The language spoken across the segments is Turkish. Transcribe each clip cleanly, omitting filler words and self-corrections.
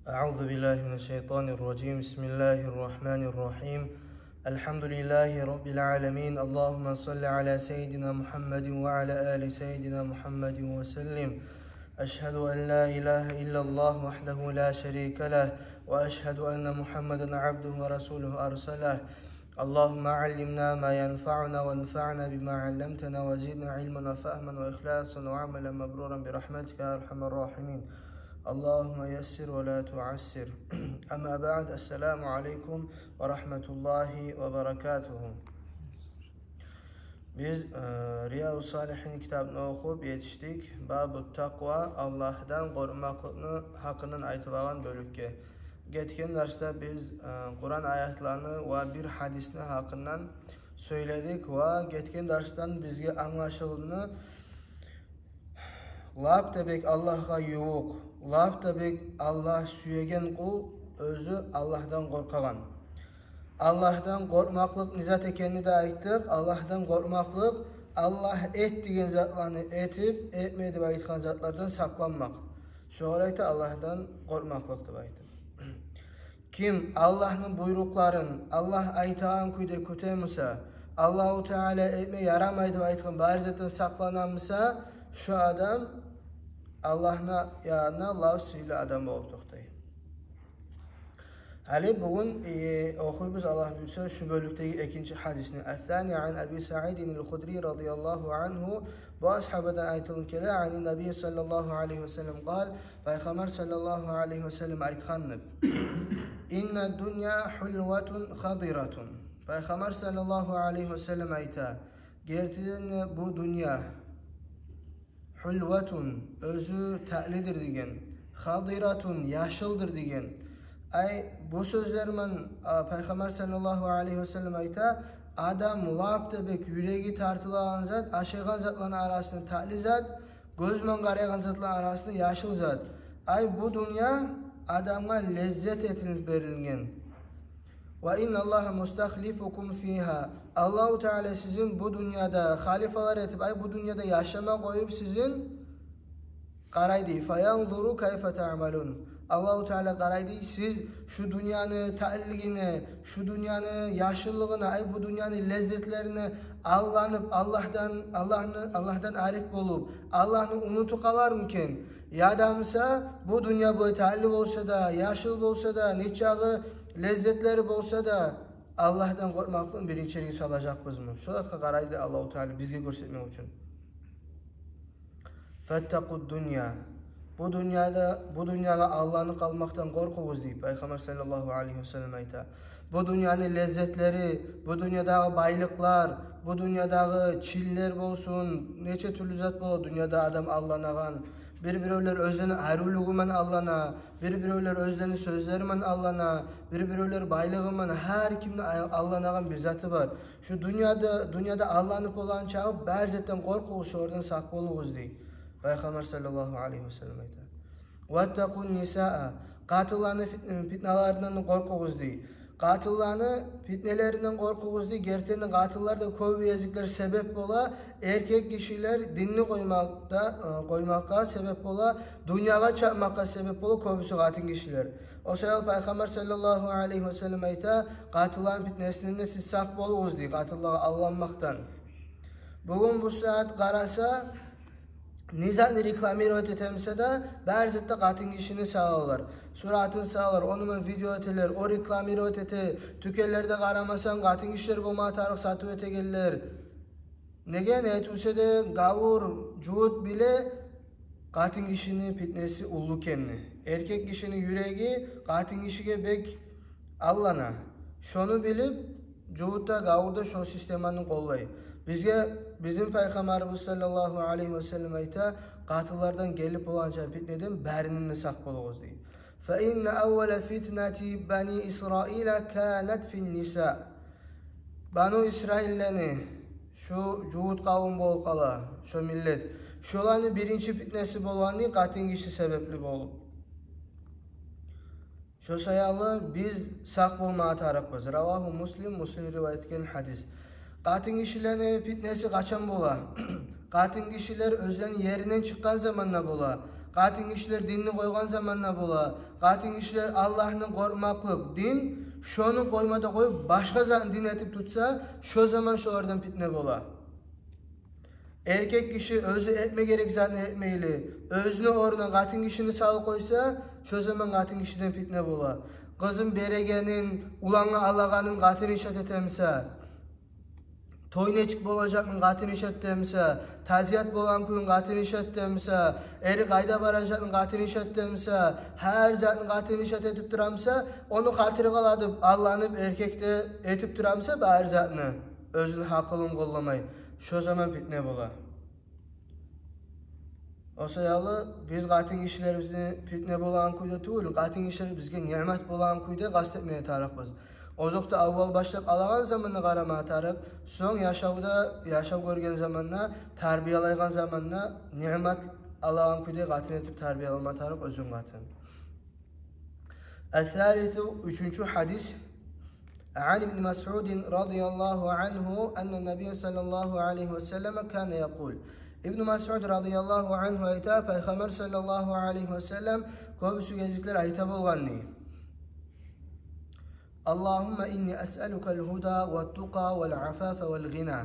أعوذ بالله من الشيطان الرجيم بسم الله الرحمن الرحيم الحمد لله رب العالمين اللهم صل على سيدنا محمد وعلى آل سيدنا محمد وسلم أشهد أن لا إله إلا الله وحده لا شريك له وأشهد أن محمدا عبده ورسوله أرسله اللهم علمنا ما ينفعنا وانفعنا بما علمتنا وزدنا علما وفهما وإخلاصا وعملا مبرورا برحمتك يا أرحم الراحمين اللهم يسر ولا تعسر أما بعد السلام عليكم ورحمة الله وبركاته. Biz Riyadus Salihin kitabını okuyup yetiştik. Bab-ı Takva Allah'dan korkmaklığı hakkının aytılan bölükке. Geçen derste biz Kur'an ayetlerini ve bir hadisini hakkından söyledik ve geçen dersten bizge anlaşıldığını lab debek Allah'a yo'q, lab debek Allah suyegen kul özü Allah'dan korkagan. Allah'dan korkmaklık nizat ekenini de ayttık. Allah'dan korkmaklık Allah et degen zatlarını etip etmedi ve aytkan zatlardan saklanmak. Şoğrayta Allah'dan korkmaklık deb ayttık. Kim Allah'ın buyrukların Allah aytağın kuyda kötemisa, Allahu Teala etme yaramaydı ve aytkan bari zattan saklanamisa, şu adam Allah'ın yanına lav suyla adam olup toktayı. Hali bugün okuyubuz Allah bilse şu bölükteki ikinci hadisini. Ethani an Abi Sa'idin el-Khudri radıyallahu anhu bu ashabadan aytılın kele ani Nebi sallallahu aleyhi ve sellem kal Peygamber sallallahu aleyhi ve sellem aytkanıb İnne dünya hulvatun khadiratun. Peygamber sallallahu aleyhi ve sellem ayta gerçekten bu dünya hulvatun özü ta'lidir degen, khadiratun yaşıldır degen. Ay bu sözlerмен Peygamber sallallahu aleyhi ve sellem ayta adam lab bek yüreği tartılan zat, aşıgan zatların arasında ta'li zat, gözmen qarayan zatların arasında yaşıl zat. Ay bu dünya adamga lezzet etilip verilgen. Ve inna Allah mustahlifukum fiha. Allahu Teala sizin bu dünyada halifeler etip ay bu dünyada yaşama koyup sizin qaraydı. Fayanzuru kayfa ta'malun. Allahu Teala qaraydı siz şu dünyanın ta'alligini, şu dünyanın yaşıllığını, ay bu dünyanın lezzetlerini Allah'ın Allah'tan arif bolup Allah'ını unutu kalar mıken? Ya damsa bu dünya böyle ta'allig olsa da, yaşıl olsa da, neçağı lezzetleri olsa da Allah'tan korkmaklığın birinçiliği salacak biz mi? Şolatka qaraydı Allahu Teala bizge görsetmek için. Fettakud dünya. Bu dünyada Allah'ını kalmaktan korkuğuz deyip Peygamber sallallahu aleyhi ve sellem ayta. Bu dünyanın lezzetleri, bu dünyadaki baylıklar, bu dünyadaki çiller olsun, neçe türlü zat bolu dünyada adam Allah'ına bir-birler özlerinin ayrılığымен Allah'ına, bir-birler özlerinin sözleriyle Allah'ına, bir-birler baylığıyla her kimde Allah'ına bir zatı var. Şu dünyada Allah'ın olan çağı berzetten korkuğuz, oradan sakbolığuz deyip Peygamber sallallahu aleyhi ve sellem ayta. Vettakun nisa'a. Katillarını fitnelerinden korkuğuz deyip. Katillarını fitnelerinden korkuğuz deyip. Gerçekten katillarda köp yazıklar sebep ola. Erkek kişiler dinini koymakka sebep ola. Dünyaya çarpmakka sebep ola. Köpüsü katil kişiler. O sebep Peygamber sallallahu aleyhi ve sellem ayta. Katilların fitnesinden siz saf bolunuz deyip. Katillara allanmaktan. Bugün bu saat qarasa nizatını reklamir etemse de berzette katın kişini sağlar. Suratını sağlar, onunla video eteler, o reklamir ete, tükellerde karamasan katın kişiler bu matarık satı öte gelirler. Negen etuse de gavur, cuhut bile katın kişinin fitnesi ullu kemni. Erkek kişinin yüreği katın kişiye bek Allah'ına. Şunu bilip cuhutta gavurda şu sistemanın kollayı. Bizim Peygamberimiz sallallahu aleyhi ve sellem ayta katıllardan gelip olanca fitneden bərinin sak bolğuz deyip. فَاِنَّ اَوَّلَ فِتْنَةِ بَنِي İsrail كَانَتْ فِي النِّسَاءِ. Banu İsrail'lerini şu cuhut kavim bol kala, şu millet, şolanın birinci fitnesi bolanı katın kişi sebepli bolup. Şu sayalı biz sak bolmağa tarıqbız. Ravahu Muslim rivayet etken hadis. Katın kişilerin fitnesi kaçan bola. Katın kişiler özlerinin yerinden çıkan zamanla bola. Katın kişiler dinini koygan zamanla bola. Katın kişiler Allah'ın korkmaklık din, şonu koymada koyup başka zaman din etip tutsa, şu zaman şu oradan fitne bola. Erkek kişi özü etme gerek zaten etmeyli. Özünü oruna katın kişini sal koysa, şu zaman katın kişiden fitne bola. Kızın beregenin, ulana alağanın katını işat etemse, toyneçik bolacakın katını işat demse, taziyat bolan kuyun katını işat demse, eri kayda baracakın katını işat demse, her zatın katını işat etip duramsa, onu katırı kaladıp, Allah'ını erkekte etip duramsa, her zatını özünü hakkılın kollamay. Şu zaman fitne bola. O sayalı biz katın kişilerimizni fitne bolan kuyda tuğul, katın kişiler bizge nimet bolan kuyda kastetmeye tarıqbız. Ozokta avval başlap alağan zamanına qarama tarıq, son yaşav görgen zamanına, tarbiyalaygan zamanına nimet alağan kuyda katın etip tarbiyalama tarıq özün katın. El-thalithu, üçüncü hadis. عن ابن مسعود رضي الله عنه أن النبي صلى الله عليه وسلم كان يقول İbn Mas'ud radıyallahu anhu ayta Peygamber sallallahu aleyhi ve sellem köbüsü gezikler ayta bolganni. Allahümme inni es'elukel huda ve tuqa vel afafa vel gina.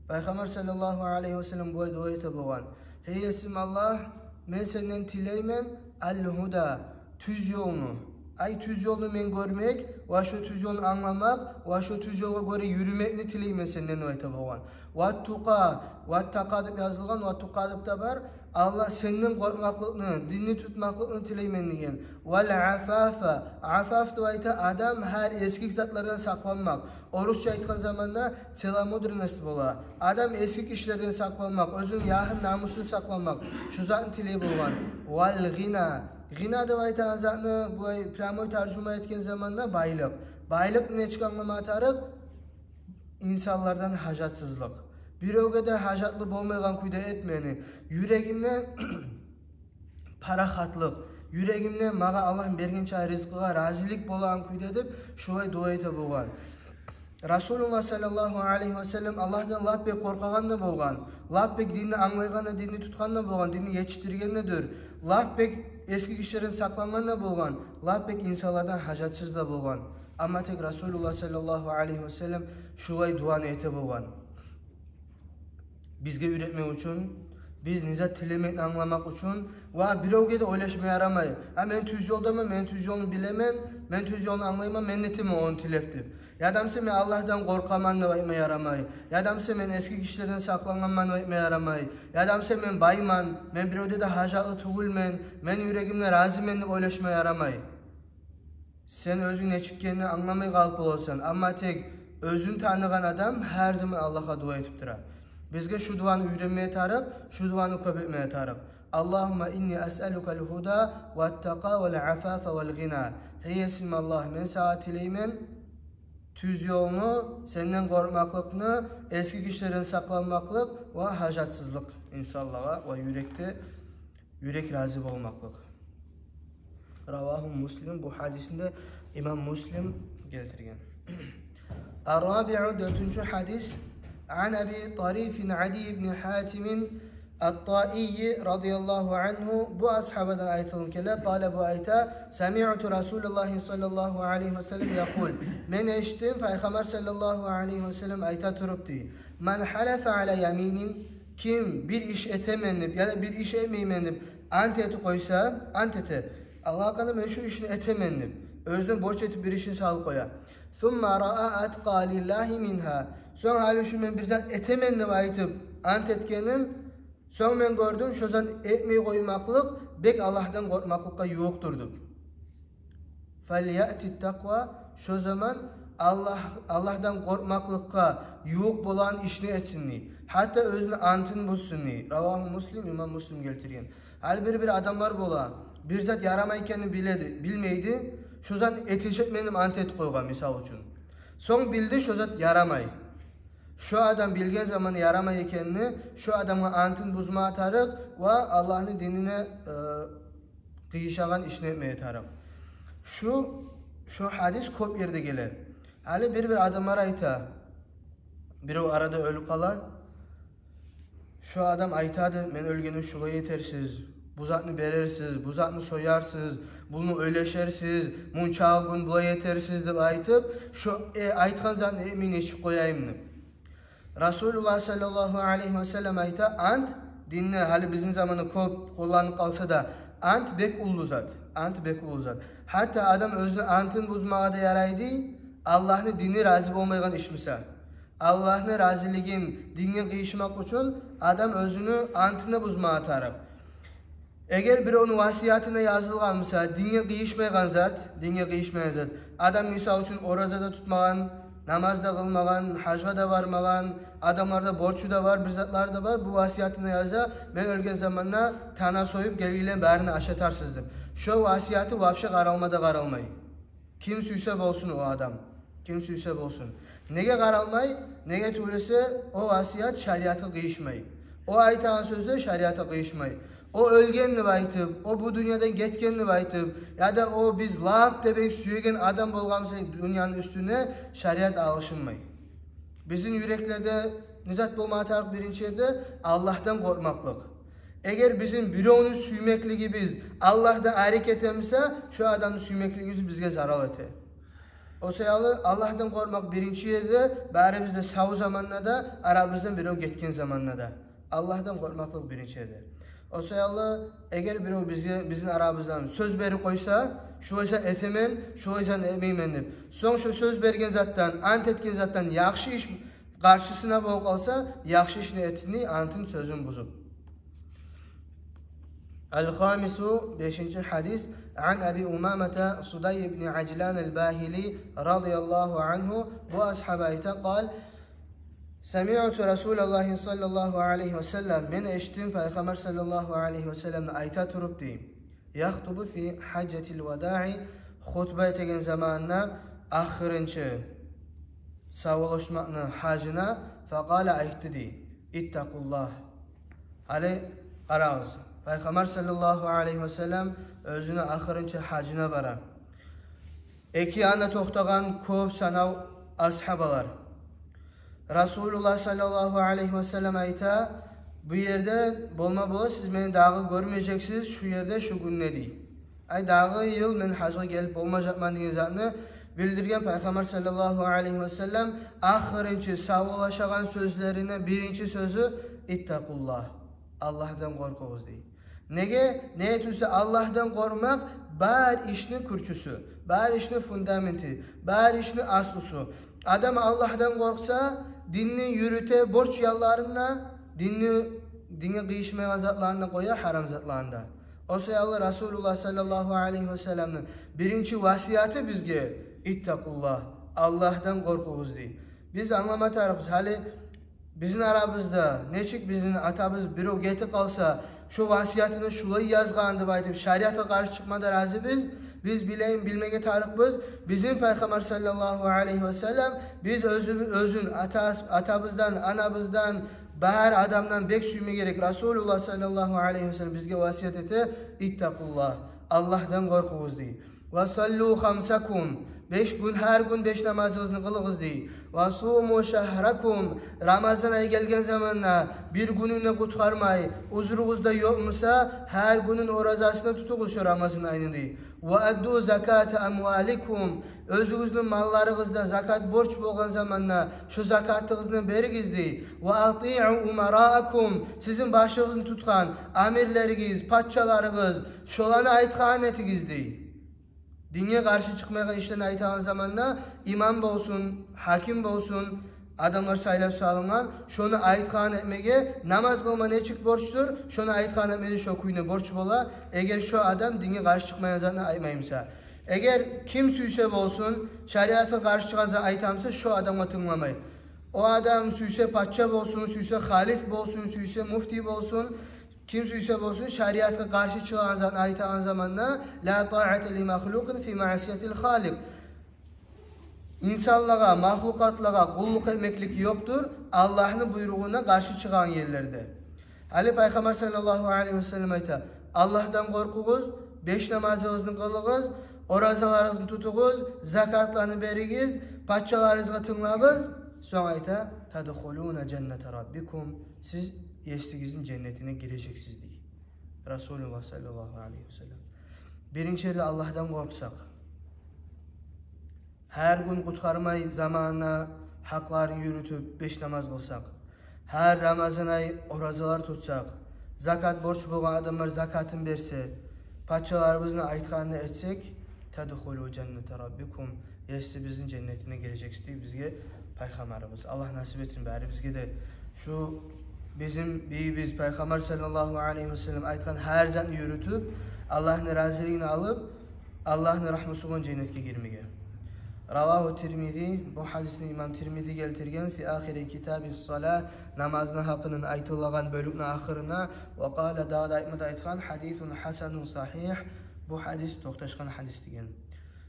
Peygamber sallallahu aleyhi ve sellem bu ayta bolgan. Hey isim Allah, men senden tileymen el huda, tüz yolunu. Ay tüz yolunu men görmek, ve şu tüz yolunu anlamak, ve şu tüz yola göre yürümekni tileymen senden ayta bolgan. Ve tuqa, ve taqadıp yazılgan, ve tuqadıp da var. Allah senden korkmaklıkını, dinini tutmaklıkını tileymen diyen. Vel afafa, afaf da ayta adam her eski zatlardan saklanmak. Orusça aytkan zamanda telamodur nasip ola. Adam eski işlerden saklanmak, özün yahın namusunu saklanmak. Şu zatın tiley bolgan. Vel gina. Gina da ayta azatını bu pramoy tercüme etken zamanda baylık. Baylık ne çıkanlama tarık? İnsanlardan hacatsızlık. Bir ögede hacatlı bolmaygan kuyda etmeni. Yüreğimne parahatlık. Yüreğimne mağa Allah'ın bergen çay rizkıga razilik bolan kuyda edip şulay dua ete bolgan. Rasulullah sallallahu aleyhi ve sellem Allah'tan labbek korkagan da bolgan. Labbek dinini anlaygan da dinini tutkan da bolgan. Dinini yetiştirgen de dör. Labbek eski kişilerin saklangan da bolgan. Labbek insanlardan hacatsız da bolgan. Ama tek Rasulullah sallallahu aleyhi ve sellem şulay duanı ete bolgan. Bizge üretmek için, biz nizat tilemek anlamak için ve bir ögede oylaşmaya yaramayı. Men tüz yolda mı, men tüz yolunu bilemen, men tüz yolunu anlayman, men netimi onu tileptip. Yadamse men Allah'tan korkaman da vayma yaramayı. Yadamse men eski kişilerden saklanman vayma yaramayı. Yadamse men bayman, men bir ögede hacatlı tuğulmen, men yüreğimle razimen de oylaşmaya yaramayı. Sen özün ne çıkkenini anlamaya kalıp olsan, ama tek özün tanıgan adam her zaman Allah'a dua etip durar. Bizge şu duanı öğrenmeye tarık, şu duanı köpetmeye tarık. Allahümme inni es'elukel huda ve taqa vel afafa vel gina. Hey esim Allah, men sağa tileymen tüz yolunu, senden korkmaklıkını, eski kişilerin saklanmaklık ve hacatsızlık insanlığa ve yürek razı olmaklık. Ravahu Muslim, bu hadisinde İmam Muslim getirgen. Ar-Rabi'u, dördüncü hadis. عن أبي طريف عدي بن حاتم الطائي رضي الله عنه bu ashabada aytılın kele قال bu ayta سمعت رسول الله صلى الله عليه وسلم يقول men eşittim Peygamber sallallahu aleyhi ve sellem ayta turuptu men halefe ala yaminin kim bir iş etemennip ya da bir iş etmeymenip anteti koysa antete Allah kanı men şu işini etemennip özden borç etip bir işini sağlık koya ثُمَّ رَأَ اَتْقَى لِلّٰهِ مِنْهَا Son hali şu men bir zat etemenni aytıp ant etkenim. Son men gördüm şu zat etmeyi koymaklık bek Allah'tan korkmaklıkka yok durdu. فَلْيَأْتِ التَّقْوَى Şu zaman Allah'tan korkmaklıkka yok bolan işini etsinni. Hatta özünü antın bulsunni. Ravahu Muslim, İmam Muslim geltirgen. Hal bir adamlar bola. Bir zat yaramayken bilmeydi. Şu zat etecek benim ant et koygan misal için. Son bildi şu zat yaramay. Şu adam bilgen zaman yaramay ekenini, şu adamın antın buzma tarık ve Allah'ın dinine kıyışagan işini etmeye tarık. Şu hadis kop yerde gelir. Hali bir adamlar ayta. Biri o arada ölü kala. Şu adam aytadı, men ölgeni şula yetersiz. Bu zatını berersiz, bu zatını soyarsız, bunu öyleşersiz, munçağı gün bula yetersiz deb aytıp, şu aytkan zatını emin eşip koyayım deb. Rasulullah sallallahu aleyhi ve sellem ayta, ant dinle, hali bizim zamanı köp kullanıp kalsa da, ant bek ulu zat. Ant bek ulu zat. Hatta adam özünü antın buzmağa da yaraydı, Allah'ın dini razı olmayan işmisa. Allah'ın razıligin dinine kıyışmak için adam özünü antını buzmağa taraf. Eğer bir onun vasiyatına yazılgan mesela dinine kıyışmayan zat, adam misal için orazada tutmagan, namazda kılmagan, hacga da varmagan, adamlarda borçu da var, bir zatlar da var. Bu vasiyatına yaza, ben ölgen zamanla tana soyup gelgiyle bärini aşatarsızdım. Şu vasiyatı vapşa qaralmada qaralmay. Kim süyse bolsun o adam. Kim süyse bolsun. Nege qaralmay, nege tuğrese o vasiyat şariata kıyışmay. O aytağın sözü şariata kıyışmay. O ölgenini baytıp, o bu dünyadan getkenini baytıp, ya da o biz laq debek süyegen adam bolgamsa dünyanın üstüne şariat alışınmay. Bizim yüreklerde nizat bolmağa tarık birinci yerde Allah'tan korkmaklık. Eğer bizim bir onu süymekliği biz Allah'tan hareket etmişse, şu adamın süymekliği bizge zarar ete. O seyalı Allah'tan korkmak birinci yerde, bari bizde sağ zamanla da, aramızdan bir o getken zamanla da. Allah'tan korkmaklık birinci yerde. O seyalı eğer bir o bizim aramızdan söz beri koysa, şu yüzden etemen, şu yüzden emeymen deb. Son şu söz bergen zattan, ant etken zattan yaxşı iş karşısına bol kalsa, yaxşı işini etsinliği antın sözün buzup. El-Khamisu 5. hadis an Abi Umamata Suday ibn Aclan el-Bahili radıyallahu anhu bu ashabayta kal Semi'tu Resulullah sallallahu aleyhi ve sellem men eşittim Peygamber sallallahu aleyhi ve sellem'le ayta turup deyim. Yaxtubu fi haccetil vada'i hutba etegen zamanına ahırıncı savaşmakını hacına faqala aytdı deyim. İttakullah. Hali qarağız. Peygamber sallallahu aleyhi ve sellem özünü ahırıncı hacına bara. Eki yana toxtagan köp sanav ashabalar. Resulullah sallallahu aleyhi ve sellem ayta bu yerde bolma bola siz beni dağı görmeyeceksiniz şu yerde şu gün ne değil. Ay dağı yıl men hacga gelip olmayacakman diyen zatını bildirgen Peygamber sallallahu aleyhi ve sellem ahırıncı savaşagan sözlerine birinci sözü ittakullah. Allah'tan korkuvuz değil. Nege? Ne etüse Allah'tan korkmak bar işinin kürçüsü, bar işinin fundamenti, bar işinin asusu. Adam Allah'tan korksa dinini yürüte borç yallarına, dine kıyışmayan zatlarına koyar haram zatlarında. O seyalı Resulullah sallallahu aleyhi ve sellem'in birinci vasiyatı bizge ittakullah. Allah'tan korkuvuz değil. Biz anlama tarafız. Hali bizim aramızda neçik bizim atamız bir o geti kalsa şu vasiyatını şulayı yazgandı baytıp şariata karşı çıkmada razı biz bileyin bilmege tarıkbız. Bizim Peygamber sallallahu aleyhi ve sellem biz özün atamızdan, anamızdan, bahar adamdan bek suyma gerek. Resulullah sallallahu aleyhi ve sellem bizge vasiyet ete ittakullah. Allah'tan korkuvuz değil. Ve sallu khamsakum. 5 gün her gün 5 namazınızı kılığız değil. Ve sumu şehrakum. Ramazan ayı gelgen zamanla bir gününe kutkarmay. Uzurunuzda yokmusa her günün orazasını tutuğuz şu Ramazan ayını değil. Ve addu zakate amwalikum. Özünüzün mallarınızda zakat borç bulgan zamanla şu zakatınızı berigiz değil. Ve ati'u umaraakum. Sizin başınızı tutkan amirleriniz, patçalarınız, şolanı aytkan etiniz değil. Dine karşı çıkmaya işten aytağın zamanla imam bolsun, hakim bolsun, adamlar saylap salıngan, şunu aytkan etmege, namaz kılma ne çık borçtur, şunu aytkan etmege şu kuyuna borç bola, eğer şu adam dine karşı çıkmaya zamanla aymayımsa. Eğer kim süyse bolsun, şariata karşı çıkansa aytamsa şu adama tınlamay. O adam süyse patça bolsun, süyse halif bolsun, süyse mufti bolsun, kim süyse bolsun şariata karşı çıkan aytağın zamanla la ta'ate li mahlukun fi ma'siyetil halik. İnsanlığa, mahlukatlığa kulluk etmeklik yoktur. Allah'ın buyruğuna karşı çıkan yerlerde. Ali Peygamber sallallahu aleyhi ve sellem ayta Allah'tan korkuğuz, 5 namazınızı kılığız, orazalarınızı tutuğuz, zakatlarını berigiz, patçalarınızı tınlağız. Sonra ayta tadkhuluna cennete rabbikum. Siz Yeşsigizin cennetine gireceksiniz diye. Resulullah sallallahu aleyhi ve sellem. Birinci Allah'tan korksak. Her gün kutkarmay zamanına haklarını yürütüp 5 namaz kılsak. Her Ramazan ayı orazalar tutsak. Zakat borç bulgan adamlar zakatın berse. Paçalarımızın aytkanını etsek. Tedhulu cennete rabbikum. Siz bizim cennetine gireceksiniz bizge Peygamberimiz. Allah nasip etsin bari bizge de şu bizim biz Peygamber sallallahu aleyhi ve sellem aytkan her zatını yürütüp Allah'ın razılığını alıp Allah'ın rahmeti olan cennetke girmeye. Ravahu Tirmizi, bu hadisini İmam Tirmizi geltirgen fi ahiri kitab-ı salah, namazın hakkının aytılgan bölümün ahirine ve qala dağda aytkan hadisun hasanun sahih, bu hadis toxtaşkan hadis degen.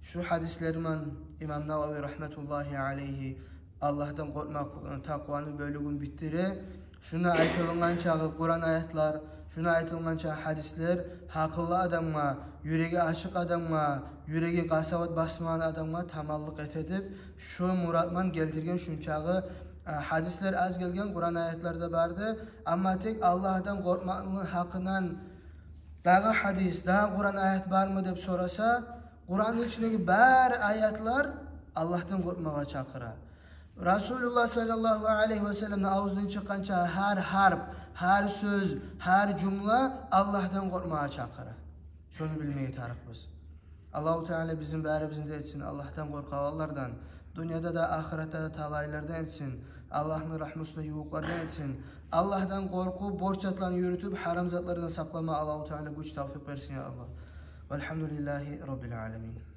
Şu hadislerman İmam Navavi rahmetullahi aleyhi Allah'tan korkmak, takvanın bölümün bittire. Şuna aytılgan çağı Kur'an ayetler, şuna aytılgan çağı hadisler hakıllı adamma, yüreği açık adamma, yüreği qasavat basmayan adamma tamallık edip şu muratman geldirgen şunçağı hadisler az gelgen Kur'an ayetlerde vardı. Ama tek Allah'tan korkmanın hakkından daha hadis, daha Kur'an ayet var mı deyip sorasa, Kur'an'ın içindeki bar ayetler Allah'tan korkmağa çakırar. Resulullah sallallahu aleyhi ve sellem'in ağzından çıkanca her harp, her söz, her cümle Allah'tan korkmağa çakırar. Şunu bilmeye tarıkız. Allah-u Teala bizim bärebizin de etsin. Allah'tan korkavallardan, dünyada da ahirette de talaylardan etsin. Allah'ın rahmetine yuğuklardan etsin. Allah'tan korku, borç zatlarını yürütüp haram zatlardan saklama Allah-u Teala güç tevfik versin ya Allah. Velhamdülillahi Rabbil alemin.